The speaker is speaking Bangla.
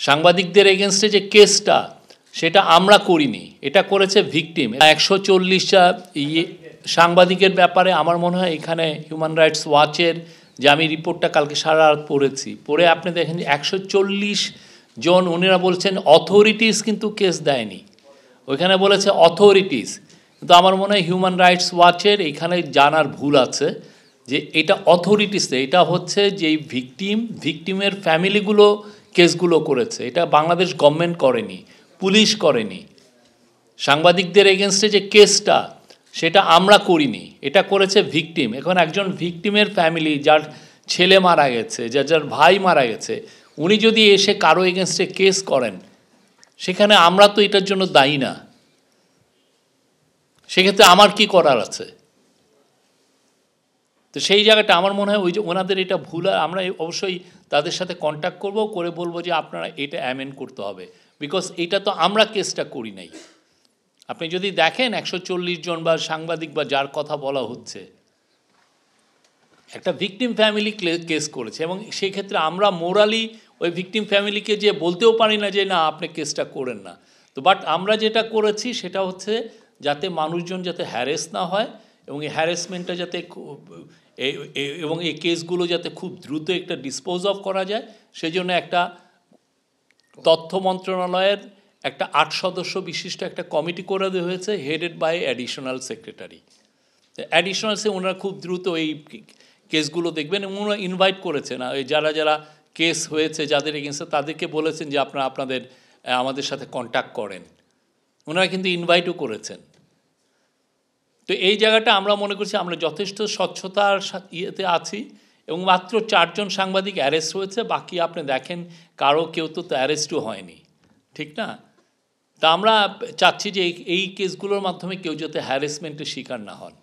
সাংবাদিকদের এগেনস্টে যে কেসটা সেটা আমরা করিনি, এটা করেছে ভিকটিম। 140টা সাংবাদিকের ব্যাপারে আমার মনে হয় এখানে হিউম্যান রাইটস ওয়াচের যে আমি রিপোর্টটা কালকে সারা রাত পড়েছি, পড়ে আপনি দেখেন 140 জন উনিরা বলছেন অথরিটিস কিন্তু কেস দেয়নি, ওইখানে বলেছে অথরিটিস। কিন্তু আমার মনে হয় হিউম্যান রাইটস ওয়াচের এখানে জানার ভুল আছে যে এটা অথরিটিস, এটা হচ্ছে যে ভিকটিমের ফ্যামিলিগুলো কেসগুলো করেছে, এটা বাংলাদেশ গভর্নমেন্ট করেনি, পুলিশ করেনি। সাংবাদিকদের এগেনস্টে যে কেসটা সেটা আমরা করিনি, এটা করেছে ভিকটিম। এখন একজন ভিকটিমের ফ্যামিলি, যার ছেলে মারা গেছে, যার ভাই মারা গেছে, উনি যদি এসে কারো এগেনস্টে কেস করেন, সেখানে আমরা তো এটার জন্য দায়ী না, সেক্ষেত্রে আমার কি করার আছে? তো সেই জায়গাটা আমার মনে হয় ওই যে ওনাদের এটা ভুল। আমরা অবশ্যই তাদের সাথে কন্ট্যাক্ট করব, করে বলবো যে আপনারা এটা অ্যামেন্ড করতে হবে, বিকজ এটা তো আমরা কেসটা করি নাই। আপনি যদি দেখেন 140 জন বা সাংবাদিক বা যার কথা বলা হচ্ছে, একটা ভিকটিম ফ্যামিলি কেস করেছে, এবং সেই ক্ষেত্রে আমরা মোরালি ওই ভিকটিম ফ্যামিলিকে যে বলতেও পারি না যে না আপনি কেসটা করেন না। তো বাট আমরা যেটা করেছি সেটা হচ্ছে যাতে মানুষজন যাতে হ্যারেস না হয়, এবং এই হ্যারেসমেন্টটা যাতে এবং এই কেসগুলো যাতে খুব দ্রুত একটা ডিসপোজ অফ করা যায়, সেই জন্য একটা তথ্য মন্ত্রণালয়ের একটা 8 সদস্য বিশিষ্ট একটা কমিটি করে দেওয়া হয়েছে, headed by additional secretary. Additional ওনারা খুব দ্রুত এই কেসগুলো দেখবেন, এবং ওনারা ইনভাইট করেছেন এই যারা কেস হয়েছে যাদের এগেন্সে, তাদেরকে বলেছেন যে আপনারা আমাদের সাথে কন্ট্যাক্ট করেন, ওনারা কিন্তু ইনভাইটও করেছেন। তো এই জায়গাটা আমরা মনে করছি আমরা যথেষ্ট স্বচ্ছতার ইয়েতে আছি, এবং মাত্র 4 জন সাংবাদিক অ্যারেস্ট হয়েছে, বাকি আপনি দেখেন কেউ তো অ্যারেস্টও হয়নি, ঠিক না? তা আমরা চাচ্ছি যে এই কেসগুলোর মাধ্যমে কেউ যাতে হ্যারাসমেন্টের শিকার না হন।